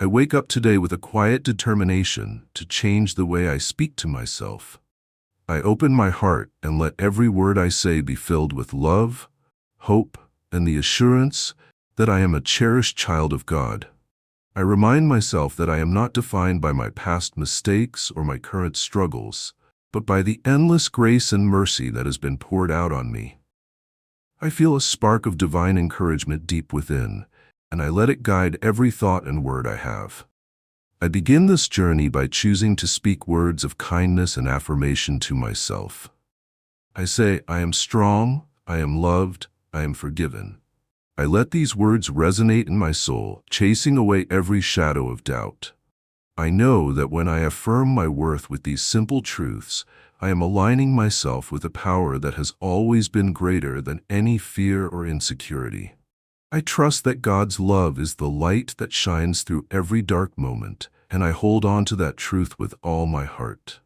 I wake up today with a quiet determination to change the way I speak to myself. I open my heart and let every word I say be filled with love, hope, and the assurance that I am a cherished child of God. I remind myself that I am not defined by my past mistakes or my current struggles, but by the endless grace and mercy that has been poured out on me. I feel a spark of divine encouragement deep within, and I let it guide every thought and word I have. I begin this journey by choosing to speak words of kindness and affirmation to myself. I say, I am strong, I am loved, I am forgiven. I let these words resonate in my soul, chasing away every shadow of doubt. I know that when I affirm my worth with these simple truths, I am aligning myself with a power that has always been greater than any fear or insecurity. I trust that God's love is the light that shines through every dark moment, and I hold on to that truth with all my heart.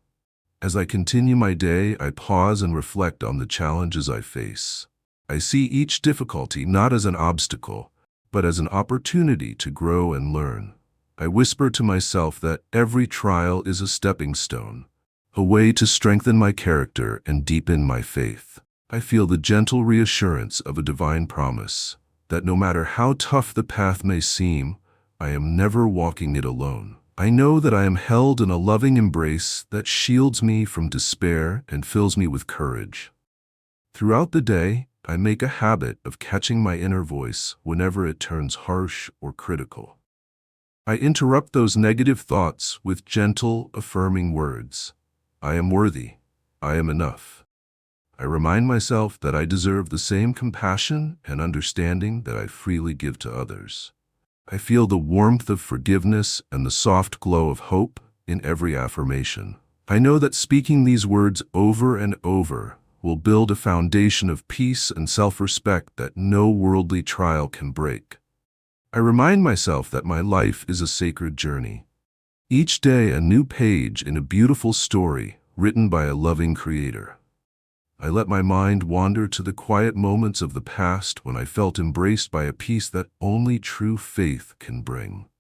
As I continue my day, I pause and reflect on the challenges I face. I see each difficulty not as an obstacle, but as an opportunity to grow and learn. I whisper to myself that every trial is a stepping stone, a way to strengthen my character and deepen my faith. I feel the gentle reassurance of a divine promise that no matter how tough the path may seem, I am never walking it alone. I know that I am held in a loving embrace that shields me from despair and fills me with courage. Throughout the day, I make a habit of catching my inner voice whenever it turns harsh or critical. I interrupt those negative thoughts with gentle, affirming words. I am worthy. I am enough. I remind myself that I deserve the same compassion and understanding that I freely give to others. I feel the warmth of forgiveness and the soft glow of hope in every affirmation. I know that speaking these words over and over will build a foundation of peace and self-respect that no worldly trial can break. I remind myself that my life is a sacred journey. Each day a new page in a beautiful story written by a loving Creator. I let my mind wander to the quiet moments of the past when I felt embraced by a peace that only true faith can bring.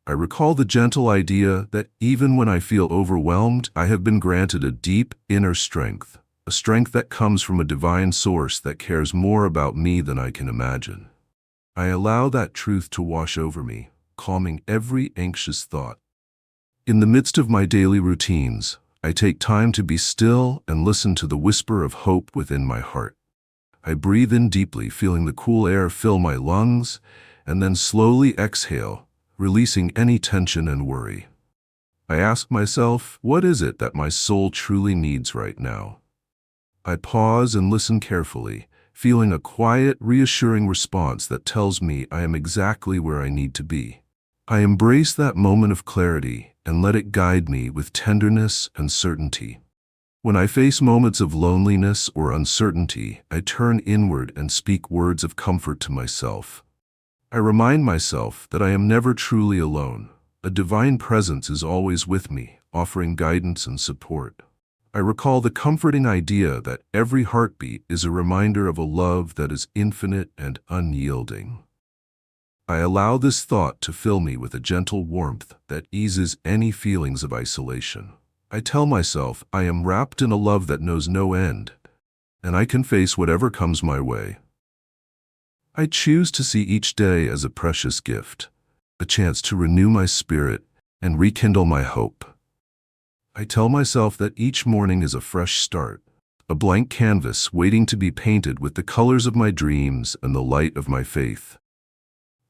I recall the gentle idea that even when I feel overwhelmed, I have been granted a deep inner strength, a strength that comes from a divine source that cares more about me than I can imagine. I allow that truth to wash over me, calming every anxious thought. In the midst of my daily routines, I take time to be still and listen to the whisper of hope within my heart. I breathe in deeply, feeling the cool air fill my lungs, and then slowly exhale, releasing any tension and worry. I ask myself, what is it that my soul truly needs right now? I pause and listen carefully, feeling a quiet, reassuring response that tells me I am exactly where I need to be. I embrace that moment of clarity and let it guide me with tenderness and certainty. When I face moments of loneliness or uncertainty, I turn inward and speak words of comfort to myself. I remind myself that I am never truly alone. A divine presence is always with me, offering guidance and support. I recall the comforting idea that every heartbeat is a reminder of a love that is infinite and unyielding. I allow this thought to fill me with a gentle warmth that eases any feelings of isolation. I tell myself I am wrapped in a love that knows no end, and I can face whatever comes my way. I choose to see each day as a precious gift, a chance to renew my spirit and rekindle my hope. I tell myself that each morning is a fresh start, a blank canvas waiting to be painted with the colors of my dreams and the light of my faith.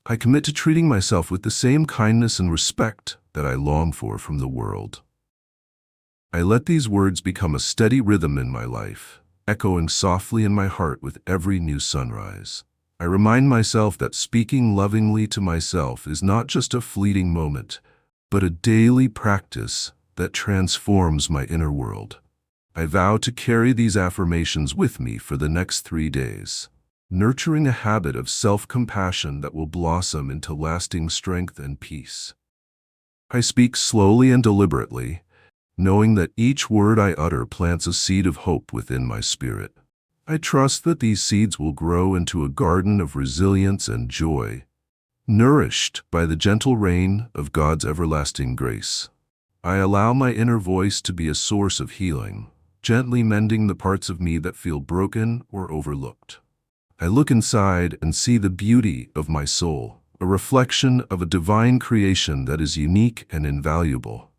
I commit to treating myself with the same kindness and respect that I long for from the world. I let these words become a steady rhythm in my life, echoing softly in my heart with every new sunrise. I remind myself that speaking lovingly to myself is not just a fleeting moment, but a daily practice that transforms my inner world. I vow to carry these affirmations with me for the next 3 days, nurturing a habit of self-compassion that will blossom into lasting strength and peace. I speak slowly and deliberately, knowing that each word I utter plants a seed of hope within my spirit. I trust that these seeds will grow into a garden of resilience and joy, nourished by the gentle rain of God's everlasting grace. I allow my inner voice to be a source of healing, gently mending the parts of me that feel broken or overlooked. I look inside and see the beauty of my soul, a reflection of a divine creation that is unique and invaluable.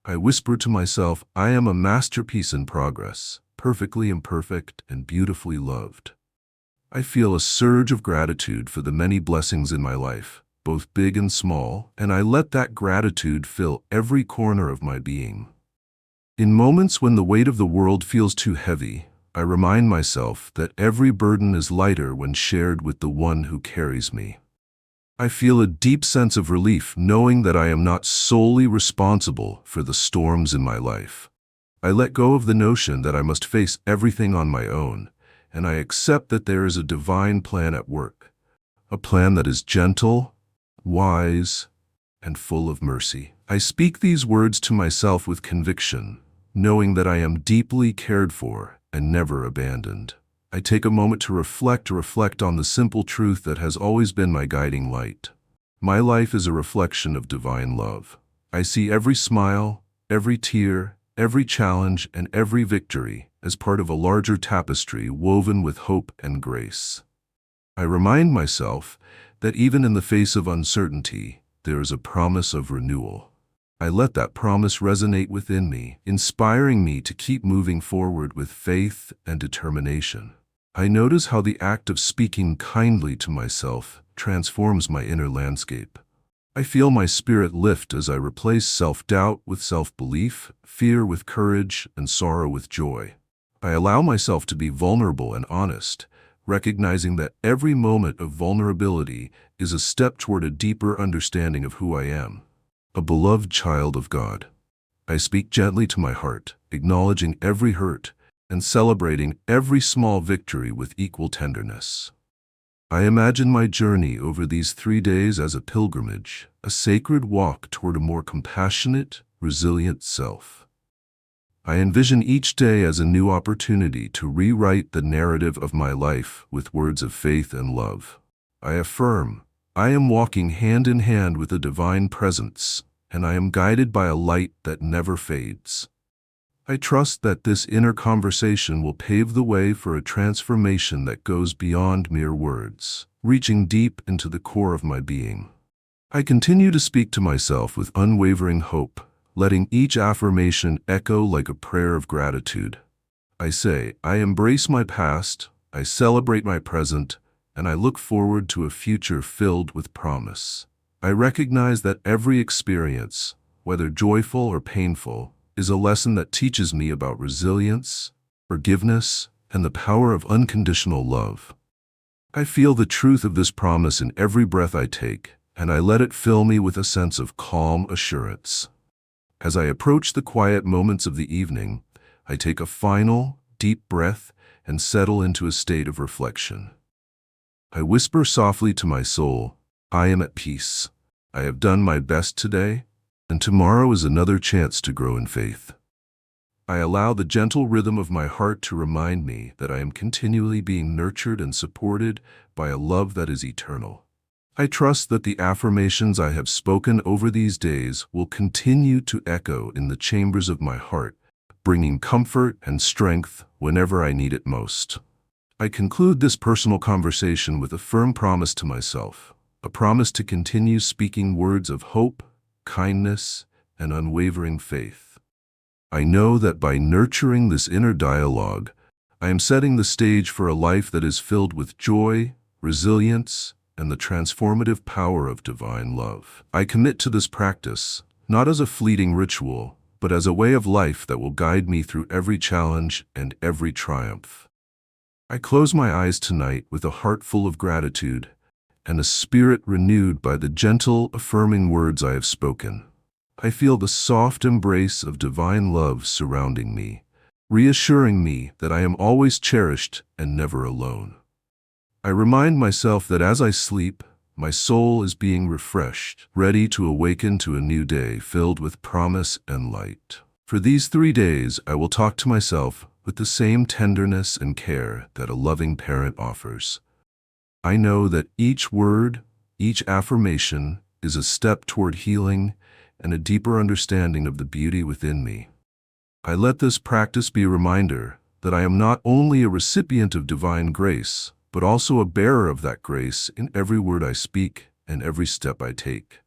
I whisper to myself, I am a masterpiece in progress, perfectly imperfect and beautifully loved. I feel a surge of gratitude for the many blessings in my life, both big and small, and I let that gratitude fill every corner of my being. In moments when the weight of the world feels too heavy, I remind myself that every burden is lighter when shared with the one who carries me. I feel a deep sense of relief knowing that I am not solely responsible for the storms in my life. I let go of the notion that I must face everything on my own, and I accept that there is a divine plan at work, a plan that is gentle, wise, and full of mercy. I speak these words to myself with conviction, knowing that I am deeply cared for and never abandoned. I take a moment to reflect on the simple truth that has always been my guiding light. My life is a reflection of divine love. I see every smile, every tear, every challenge, and every victory as part of a larger tapestry woven with hope and grace. I remind myself that even in the face of uncertainty, there is a promise of renewal. I let that promise resonate within me, inspiring me to keep moving forward with faith and determination. I notice how the act of speaking kindly to myself transforms my inner landscape. I feel my spirit lift as I replace self-doubt with self-belief, fear with courage, and sorrow with joy. I allow myself to be vulnerable and honest, recognizing that every moment of vulnerability is a step toward a deeper understanding of who I am, a beloved child of God. I speak gently to my heart, acknowledging every hurt and celebrating every small victory with equal tenderness. I imagine my journey over these 3 days as a pilgrimage, a sacred walk toward a more compassionate, resilient self. I envision each day as a new opportunity to rewrite the narrative of my life with words of faith and love. I affirm, I am walking hand in hand with a divine presence, and I am guided by a light that never fades. I trust that this inner conversation will pave the way for a transformation that goes beyond mere words, reaching deep into the core of my being. I continue to speak to myself with unwavering hope, letting each affirmation echo like a prayer of gratitude. I say, I embrace my past, I celebrate my present, and I look forward to a future filled with promise. I recognize that every experience, whether joyful or painful, is a lesson that teaches me about resilience, forgiveness, and the power of unconditional love. I feel the truth of this promise in every breath I take, and I let it fill me with a sense of calm assurance. As I approach the quiet moments of the evening, I take a final, deep breath and settle into a state of reflection. I whisper softly to my soul, I am at peace. I have done my best today, and tomorrow is another chance to grow in faith. I allow the gentle rhythm of my heart to remind me that I am continually being nurtured and supported by a love that is eternal. I trust that the affirmations I have spoken over these days will continue to echo in the chambers of my heart, bringing comfort and strength whenever I need it most. I conclude this personal conversation with a firm promise to myself, a promise to continue speaking words of hope, kindness, and unwavering faith. I know that by nurturing this inner dialogue, I am setting the stage for a life that is filled with joy, resilience, and the transformative power of divine love. I commit to this practice, not as a fleeting ritual, but as a way of life that will guide me through every challenge and every triumph. I close my eyes tonight with a heart full of gratitude and a spirit renewed by the gentle, affirming words I have spoken. I feel the soft embrace of divine love surrounding me, reassuring me that I am always cherished and never alone. I remind myself that as I sleep, my soul is being refreshed, ready to awaken to a new day filled with promise and light. For these 3 days, I will talk to myself with the same tenderness and care that a loving parent offers. I know that each word, Each affirmation is a step toward healing and a deeper understanding of the beauty within me. I let this practice be a reminder that I am not only a recipient of divine grace, but also a bearer of that grace in every word I speak and every step I take.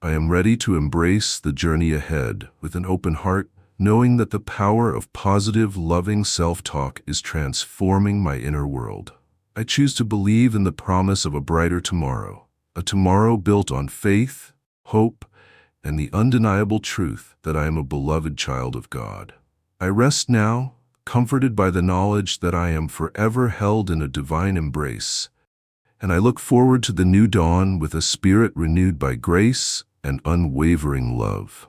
I am ready to embrace the journey ahead with an open heart, knowing that the power of positive, loving self-talk is transforming my inner world. I choose to believe in the promise of a brighter tomorrow, a tomorrow built on faith, hope, and the undeniable truth that I am a beloved child of God. I rest now, comforted by the knowledge that I am forever held in a divine embrace, and I look forward to the new dawn with a spirit renewed by grace and unwavering love.